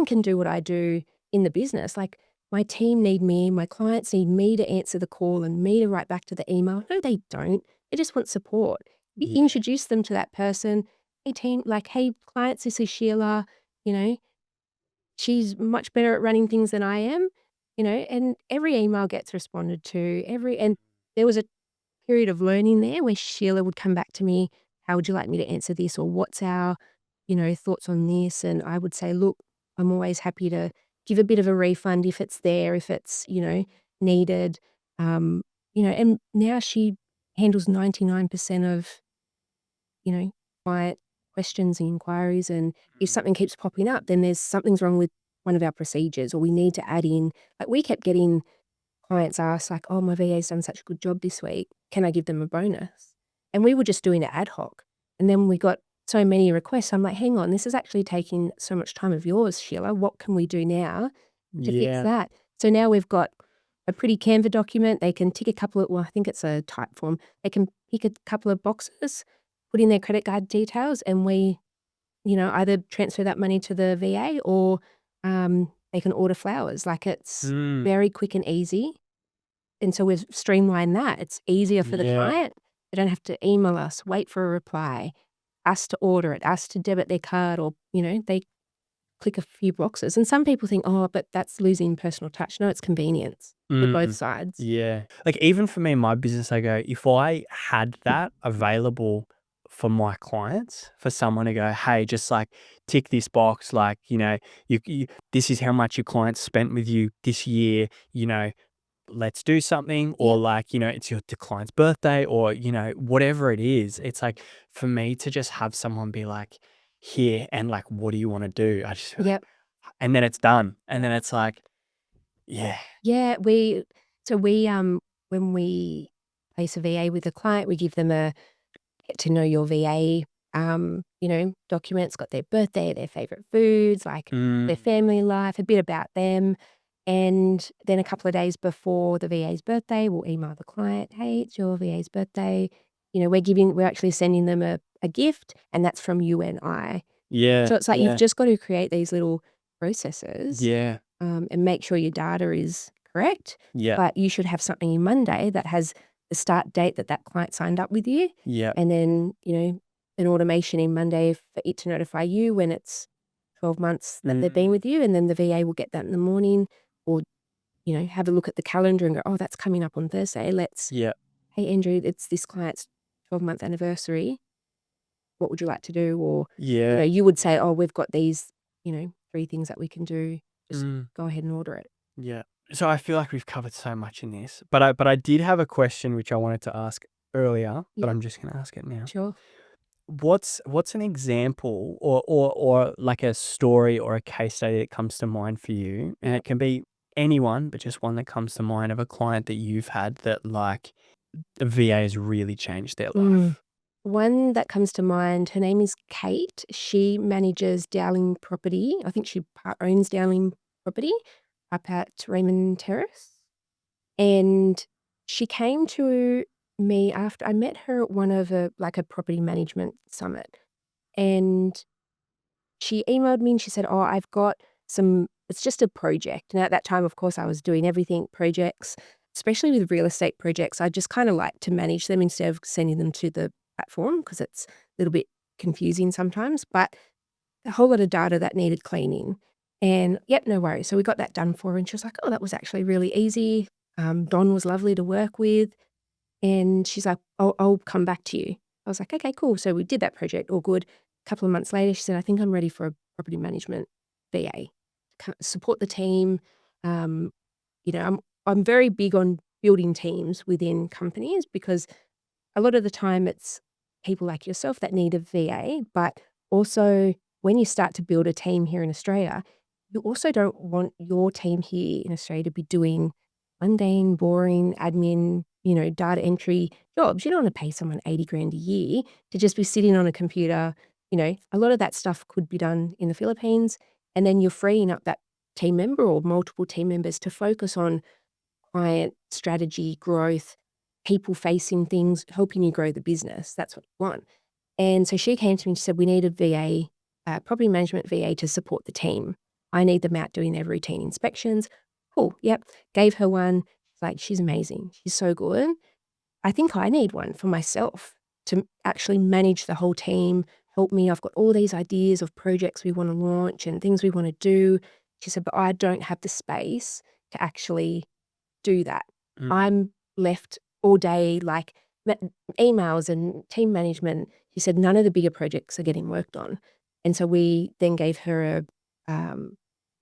can do what I do in the business. Like, my team need me, my clients need me to answer the call and me to write back to the email. No, they don't. They just want support. You Yeah. introduce them to that person. Hey team, like, hey clients, this is Sheila. You know, she's much better at running things than I am. And every email gets responded to. And there was a period of learning there where Sheila would come back to me, "How would you like me to answer this?" Or, "What's our, thoughts on this?" And I would say, "Look, I'm always happy to give a bit of a refund if it's there, if it's, needed." Um, and now she handles 99% of, client questions and inquiries. And if something keeps popping up, then something's wrong with one of our procedures, or we need to add in, like, we kept getting clients ask, like, "Oh, my VA's done such a good job this week. Can I give them a bonus?" And we were just doing it ad hoc. And then we got so many requests. I'm like, "Hang on, this is actually taking so much time of yours, Sheila. What can we do now to fix Yeah. that?" So now we've got a pretty Canva document. They can tick a couple of, well, I think it's a type form. They can pick a couple of boxes, put in their credit card details, and we, either transfer that money to the VA or they can order flowers. Like, it's Mm. very quick and easy. And so we've streamlined that. It's easier for the Yeah. client. They don't have to email us, wait for a reply, us to order it, us to debit their card, or, they click a few boxes. And some people think, "Oh, but that's losing personal touch." No, it's convenience for both Mm. sides. Yeah. Like, even for me in my business, I go, if I had that available for my clients, for someone to go, "Hey, just like tick this box, like, this is how much your clients spent with you this year, let's do something," or Yep. like, it's the client's birthday or, whatever it is. It's like for me to just have someone be like, "Here," and like, "What do you want to do?" I just feel like, Yep. and then it's done. And Yep. then it's like, yeah. Yeah, when we place a VA with a client, we give them a get to know your VA, document. It's got their birthday, their favorite foods, like their Mm. family life, a bit about them. And then a couple of days before the VA's birthday, we'll email the client, "Hey, it's your VA's birthday. We're actually sending them a gift, and that's from you and I." Yeah, So it's like you've yeah, just got to create these little processes, yeah, and make sure your data is correct. yeah, But you should have something in Monday that has the start date that client signed up with you, yeah. and then, an automation in Monday for it to notify you when it's 12 months that they've been Mm. with you, and then the VA will get that in the morning, or, have a look at the calendar and go, "Oh, that's coming up on Thursday. Yeah, Hey, Andrew, it's this client's 12-month anniversary. What would you like to do?" Or, yeah, you would say, yeah. "Oh, we've got these, 3 things that we can do." just go ahead and order it. Yeah. So I feel like we've covered so much in this, but I did have a question which I wanted to ask earlier, but Yeah, I'm just gonna ask it now. sure. What's an example or like a story or a case study that comes to mind for you? And Yeah. it can be anyone, but just one that comes to mind of a client that you've had that like the VA has really changed their life. One that comes to mind, her name is Kate. She manages Dowling Property. I think she part owns Dowling Property up at Raymond Terrace. And she came to me after I met her at one of a property management summit. And she emailed me and she said, "Oh, I've got it's just a project." And at that time, of course, I was doing everything projects, especially with real estate projects. I just kind of like to manage them instead of sending them to the platform because it's a little bit confusing sometimes. But a whole lot of data that needed cleaning. And yep, no worries. So we got that done for her. And she was like, "Oh, that was actually really easy. Don was lovely to work with." And she's like, I'll come back to you. I was like, "Okay, cool." So we did that project, all good. A couple of months later, she said, "I think I'm ready for a property management VA. Support the team." Um, I'm very big on building teams within companies because a lot of the time it's people like yourself that need a VA, but also when you start to build a team here in Australia, you also don't want your team here in Australia to be doing mundane, boring admin, data entry jobs. You don't want to pay someone 80 grand a year to just be sitting on a computer. A lot of that stuff could be done in the Philippines, and then you're freeing up that team member or multiple team members to focus on client strategy, growth, people-facing things, helping you grow the business. That's what you want. And so she came to me and she said, "We need a VA, property management VA to support the team. I need them out doing their routine inspections." Cool, yep. Gave her one. It's like, she's amazing. She's so good. I think I need one for myself to actually manage the whole team, help me. I've got all these ideas of projects we wanna launch and things we wanna do. She said, "But I don't have the space to actually do that." Mm. I'm left all day, like, me emails and team management. She said none of the bigger projects are getting worked on. And so we then gave her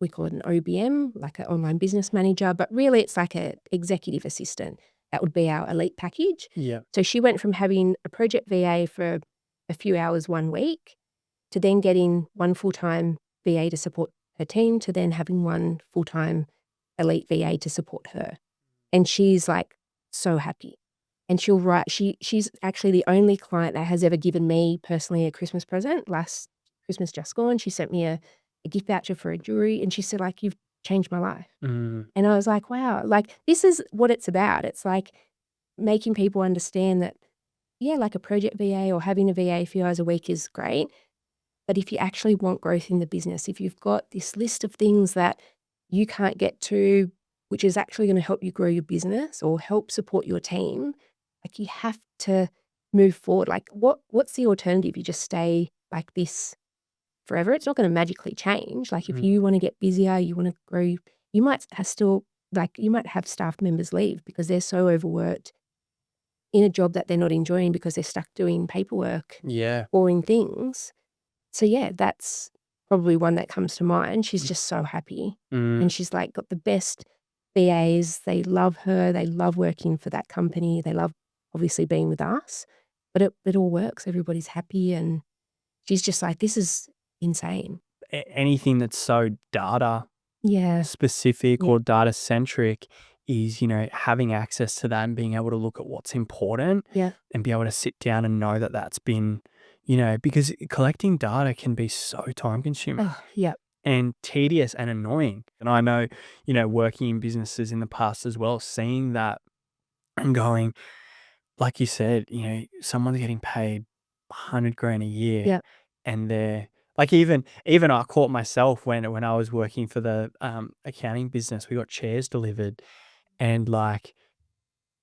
we call it an OBM, like an online business manager, but really it's like a executive assistant. That would be our elite package. Yeah. So she went from having a project VA for a few hours 1 week to then getting one full-time VA to support her team to then having one full-time elite VA to support her. And she's, like, so happy. And she'll write she's actually the only client that has ever given me personally a Christmas present. Last Christmas just gone, she sent me a gift voucher for a jewelry, and she said, like, "You've changed my life." Mm. And I was like, "Wow." Like, this is what it's about. It's, like, making people understand that, yeah, like, a project VA or having a VA a few hours a week is great, but if you actually want growth in the business, if you've got this list of things that you can't get to, which is actually gonna help you grow your business or help support your team, like, you have to move forward. Like, what's the alternative? You just stay like this forever? It's not gonna magically change. Like, if Mm. you wanna get busier, you wanna grow, you might ha still like, you might have staff members leave because they're so overworked in a job that they're not enjoying because they're stuck doing paperwork, Yeah. boring things. So, yeah, that's probably one that comes to mind. She's just so happy, Mm. and she's, like, got the best VAs. They love her. They love working for that company. They love, obviously, being with us, but it all works. Everybody's happy, and she's just like, "This is insane." Anything that's so data Yeah. specific Yeah. or data centric is, having access to that and being able to look at what's important Yeah. and be able to sit down and know that that's been, because collecting data can be so time consuming Oh, yeah. and tedious and annoying. And I know, working in businesses in the past as well, seeing that and going, like you said, someone's getting paid 100 grand a year Yeah. and they're like, even I caught myself when I was working for the accounting business, we got chairs delivered and like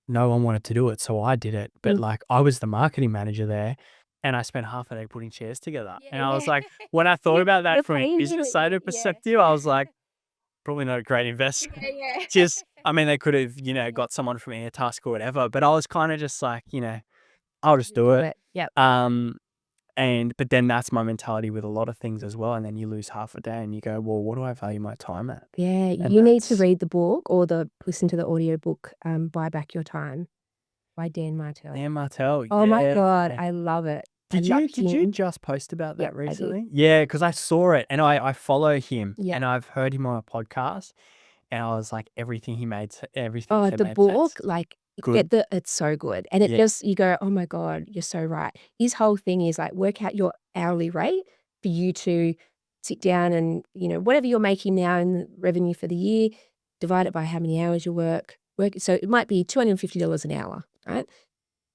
no one wanted to do it. So I did it. But Mm. like I was the marketing manager there and I spent half a day putting chairs together. Yeah, And I was yeah. like, when I thought about that You're from a paying for business it. side Yeah. perspective, I was like, probably not a great investment. Yeah, yeah. Just, I mean, they could have, Yeah. got someone from Airtask or whatever, but I was kind of just like, I'll just Just do do it. it. Yep. Um, But then that's my mentality with a lot of things as well. And then you lose half a day and you go, well, what do I value my time at? Yeah, And you need to read the book or listen to the audiobook, Buy Back Your Time by Dan Martell. Dan Martell, Oh my yeah. God, I love it. Did you just post about that Yep, I did. recently? Yeah, because I saw it and I follow him Yeah. and I've heard him on a podcast and I was like, everything he Oh, said the made book, sense. like, Good. it's so good, and it Yeah. just you go, "Oh my God, you're so right." His whole thing is, like, work out your hourly rate for you to sit down and, whatever you're making now in the revenue for the year, divide it by how many hours you work. So it might be $250 an hour, right?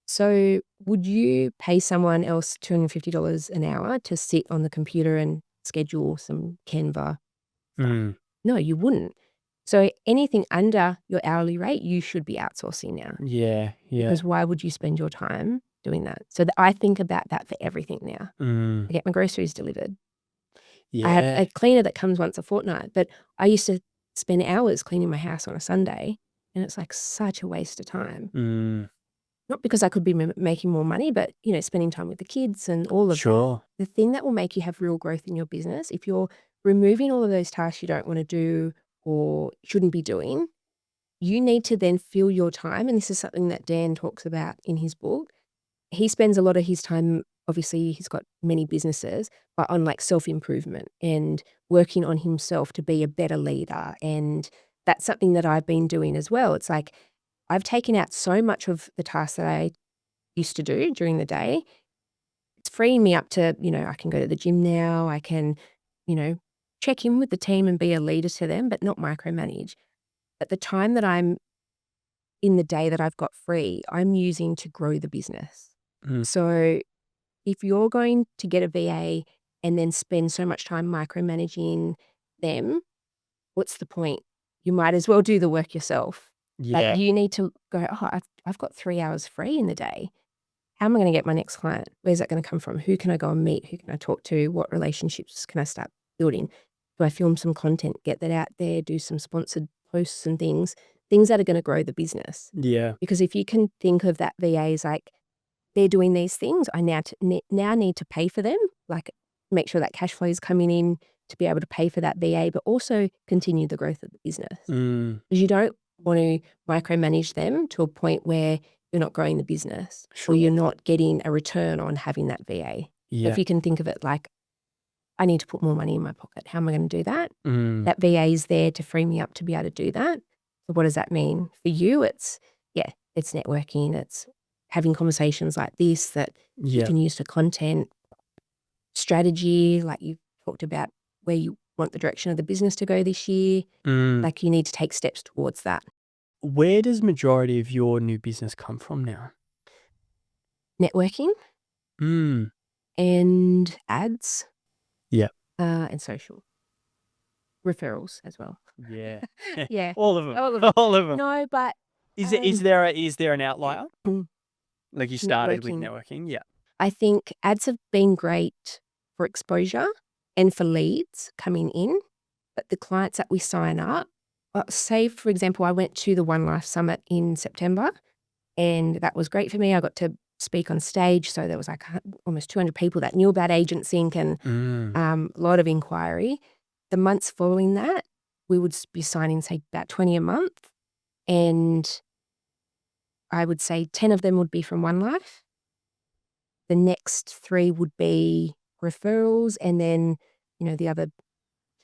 So would you pay someone else $250 an hour to sit on the computer and schedule some Canva stuff? Mm, No, you wouldn't. So anything under your hourly rate, you should be outsourcing now, yeah. because why would you spend your time doing that? So I think about that for everything now. Mm, I get my groceries delivered. I have yeah. a cleaner that comes once a fortnight, but I used to spend hours cleaning my house on a Sunday, and it's like such a waste of time. Mm, Not because I could be making more money, but, spending time with the kids and all of that. sure. The thing that will make you have real growth in your business, if you're removing all of those tasks you don't wanna do or shouldn't be doing, you need to then fill your time, and this is something that Dan talks about in his book. He spends a lot of his time, obviously, he's got many businesses, but on, like, self-improvement and working on himself to be a better leader, and that's something that I've been doing as well. It's like, I've taken out so much of the tasks that I used to do during the day. It's freeing me up to, I can go to the gym now, I can, you know, check in with the team and be a leader to them, but not micromanage. At the time that I'm in the day that I've got free, I'm using to grow the business. Mm, So if you're going to get a VA and then spend so much time micromanaging them, what's the point? You might as well do the work yourself. Like, yeah. you need to go, "Oh, I've got 3 hours free in the day. How am I gonna get my next client? Where's that gonna come from? Who can I go and meet? Who can I talk to? What relationships can I start building? Do I film some content, get that out there, do some sponsored posts and things that are gonna grow the business?" Yeah. Because if you can think of that VA as like, they're doing these things, I now need to pay for them, like, make sure that cash flow is coming in to be able to pay for that VA, but also continue the growth of the business. Mm, Because you don't want to micromanage them to a point where you're not growing the business or sure. you're not getting a return on having that VA. Yeah. If you can think of it like, I need to put more money in my pocket. How am I going to do that? Mm, That VA is there to free me up to be able to do that. So what does that mean? For you, it's networking. It's having conversations like this that you yeah. can use for content, strategy, like you talked about where you want the direction of the business to go this year. Mm. Like, you need to take steps towards that. Where does majority of your new business come from now? Networking Mm, and ads, yeah. and social. Referrals as well. Yeah. Yeah, All of them. all of it. All of them. No, but, Is there an outlier? Like you started with networking. networking? Yeah. I think ads have been great for exposure and for leads coming in, but the clients that we sign up, say, for example, I went to the One Life Summit in September, and that was great for me. I got to speak on stage, so there was like almost 200 people that knew about Agent Sync and Mm, a lot of inquiry. The months following that, we would be signing, say, about 20 a month, and I would say 10 of them would be from One Life. The next 3 would be referrals, and then, the other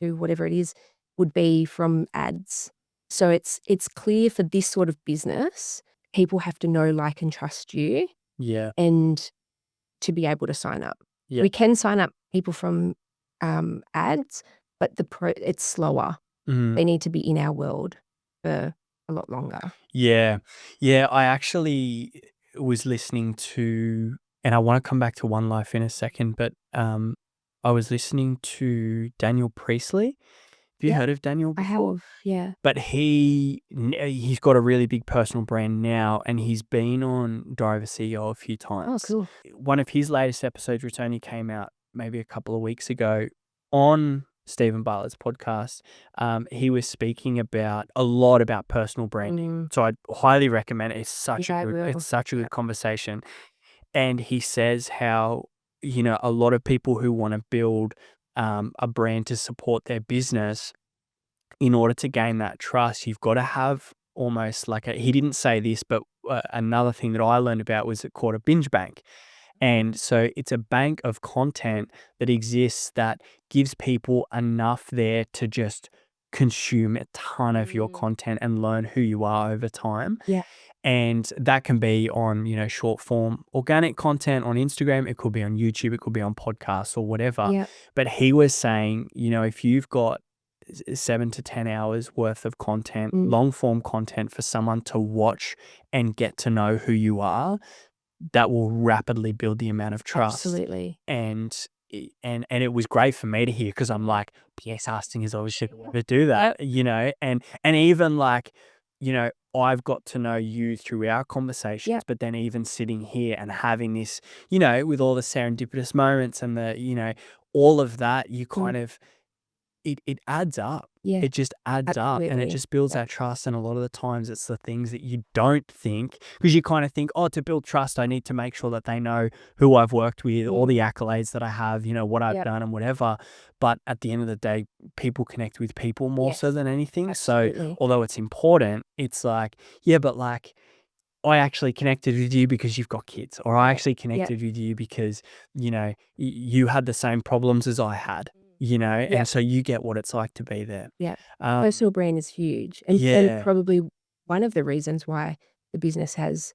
2, whatever it is, would be from ads. So it's clear for this sort of business, people have to know, like, and trust you yeah. and to be able to sign up. Yeah. We can sign up people from, ads, but it's slower. Mm, They need to be in our world for a lot longer. yeah. Yeah. I actually was listening to, and I want to come back to One Life in a second, but I was listening to Daniel Priestley. Have you Yep, heard of Daniel I before? have, yeah. But he's got a really big personal brand now, and he's been on Diary of a CEO a few Oh, times. cool. One of his latest episodes, which only came out maybe a couple of weeks ago, on Stephen Bartlett's podcast, he was speaking a lot about personal branding. Mm. So I'd highly recommend it. It's such Yeah, I a will. good conversation. And he says how a lot of people who want to build a brand to support their business, in order to gain that trust, you've got to have almost like he didn't say this, but another thing that I learned about was called a binge bank. And so it's a bank of content that exists that gives people enough there to just consume a ton of your Mm. content and learn who you are over time. Yeah. And that can be on, short form organic content on Instagram. It could be on YouTube. It could be on podcasts or whatever. Yeah. But he was saying, if you've got 7 to 10 hours worth of content, Mm. long form content for someone to watch and get to know who you are, that will rapidly build the amount of trust. Absolutely. And and it was great for me to hear, because I'm like, yes, Aston is obviously the way to do that, and even like, I've got to know you through our conversations, Yeah. but then even sitting here and having this, with all the serendipitous moments and all of that, you Mm. kind of, it adds up. Yeah. It just adds up, and it Absolutely. just builds Yeah. that trust, and a lot of the times it's the things that you don't think, because you kind of think, "Oh, to build trust, I need to make sure that they know who I've worked with, all Mm. the accolades that I have, what I've Yeah. done and whatever." But at the end of the day, people connect with people more so Yes. than anything. So Absolutely. although it's important, it's like, yeah, but like, I actually connected with you because you've got kids, or I Yeah. actually Yeah. connected with you because, you had the same problems as I had, Yeah. and so you get what it's like to be there. Yeah. Um, Personal brand is huge, and yeah, probably one of the reasons why the business has,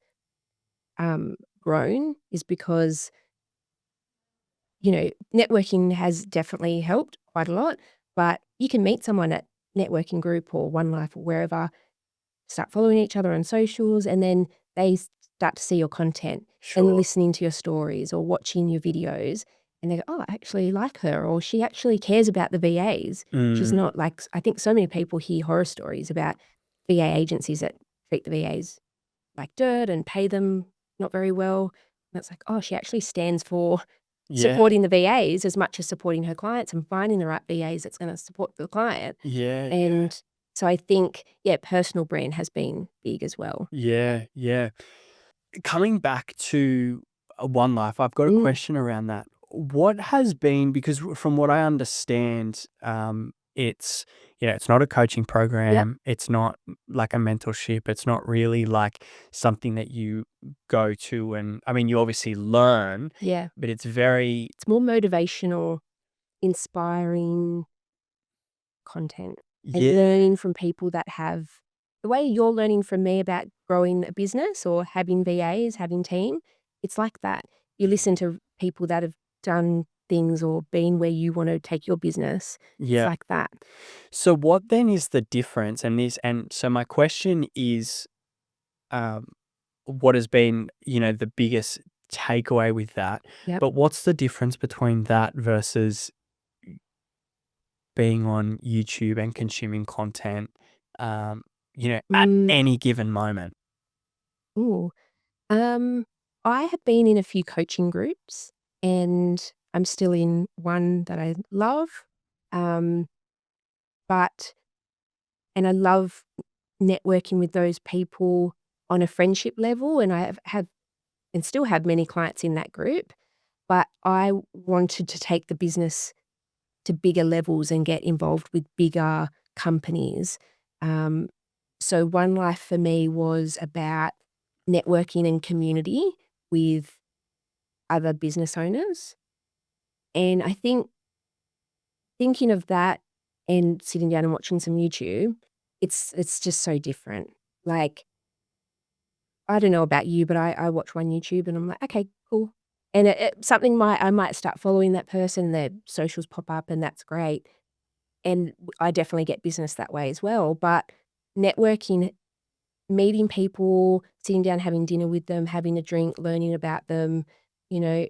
grown is because, networking has definitely helped quite a lot, but you can meet someone at networking group or One Life or wherever, start following each other on socials, and then they start to see your content and sure. listening to your stories or watching your videos, and they go, "Oh, I actually like her," or "She actually cares about the VAs. She's Mm, not like" I think so many people hear horror stories about VA agencies that treat the VAs like dirt and pay them not very well, and it's like, "Oh, she actually stands for yeah, supporting the VAs as much as supporting her clients and finding the right VAs that's gonna support the client." yeah, yeah, And so I think, yeah, personal brand has been big as well. yeah, yeah. Coming back to One Life, I've got a Mm. question around that. What has been, because from what I understand, it's it's not a coaching Yep. program. It's not like a mentorship. It's not really like something that you go to, and I mean, you obviously learn, Yeah. but it's very, It's more motivational, inspiring content and yeah, learning from people that have the way you're learning from me about growing a business or having VAs, having team, it's like that. You listen to people that have done things or been where you want to take your business. It's yeah. like that. So what then is the difference? And so my question is, um, what has been, the biggest takeaway with that? Yep. But what's the difference between that versus being on YouTube and consuming content, at Mm, any given moment? ooh. Um, I have been in a few coaching groups and I'm still in one that I love. Um, but and I love networking with those people on a friendship level, and I have and still have many clients in that group, but I wanted to take the business to bigger levels and get involved with bigger companies. Um, so One Life for me was about networking and community with other business owners, and I think thinking of that and sitting down and watching some YouTube, it's just so different. Like, I don't know about you, but I watch one YouTube and I'm like, "Okay, cool." And something I might start following that person, their socials pop up, and that's great. And I definitely get business that way as well. But networking, meeting people, sitting down, having dinner with them, having a drink, learning about them, you know,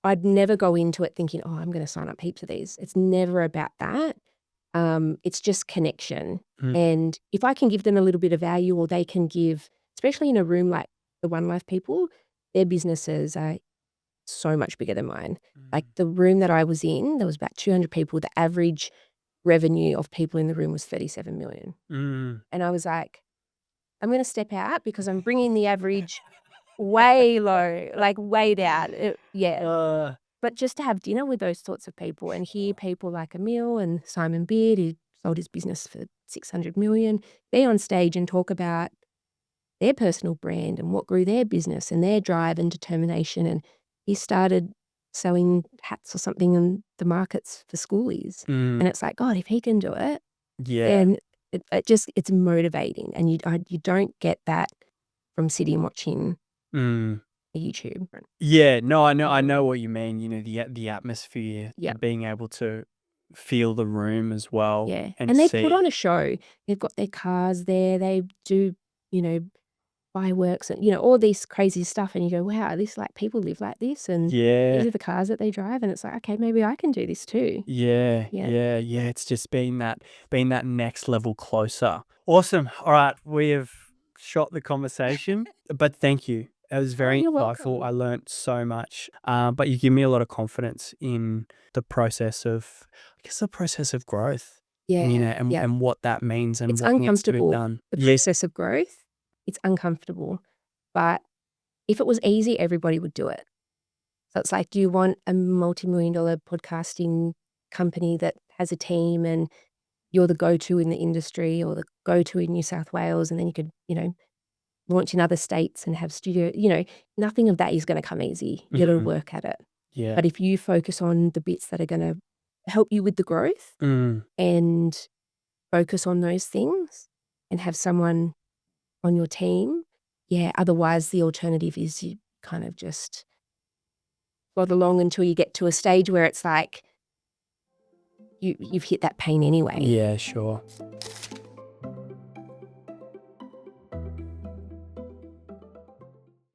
I'd never go into it thinking, "Oh, I'm gonna sign up heaps of these." It's never about that. It's just connection. Mm, And if I can give them a little bit of value or they can give especially in a room like the One Life people, their businesses are so much bigger than mine. Like, mm, the room that I was in, there was about 200 people. The average revenue of people in the room was 37,000,000. mm. And I was like, "I'm gonna step out because I'm bringing the average way low, like, way down." Yeah. But just to have dinner with those sorts of people and hear people like Emil and Simon Beard, who sold his business for 600 million, be on stage and talk about their personal brand and what grew their business and their drive and determination. And he started selling hats or something in the markets for schoolies. And it's like, God, if he can do it, Yeah. then it's motivating. And you don't get that from sitting watching YouTube. Yeah, no, I know what you mean. You know, the atmosphere, Yeah. being able to feel the room as well. Yeah. And And they see. put on a show. They've got their cars there. They do, fireworks and, all this crazy stuff. And you go, wow, people live like this. And Yeah. these are the cars that they drive. And it's like, okay, maybe I can do this too. Yeah, Yeah. yeah. It's just being that next level closer. Awesome. All right, we have shot the conversation, but thank you. It was very you're insightful. welcome. I learned so much. But you give me a lot of confidence in the process of, growth. Yeah. And what that means and It's what needs to be uncomfortable. done. The Yes. process of growth, it's uncomfortable. But if it was easy, everybody would do it. So it's like, do you want a multi-million-dollar podcasting company that has a team and you're the go-to in the industry or the go-to in New South Wales, and then you could, launch in other states and have studio, nothing of that is going to come easy. You got to work at it. Yeah. But if you focus on the bits that are going to help you with the growth and focus on those things and have someone on your team, otherwise the alternative is you kind of just plod along until you get to a stage where it's like you've hit that pain anyway. Yeah, sure.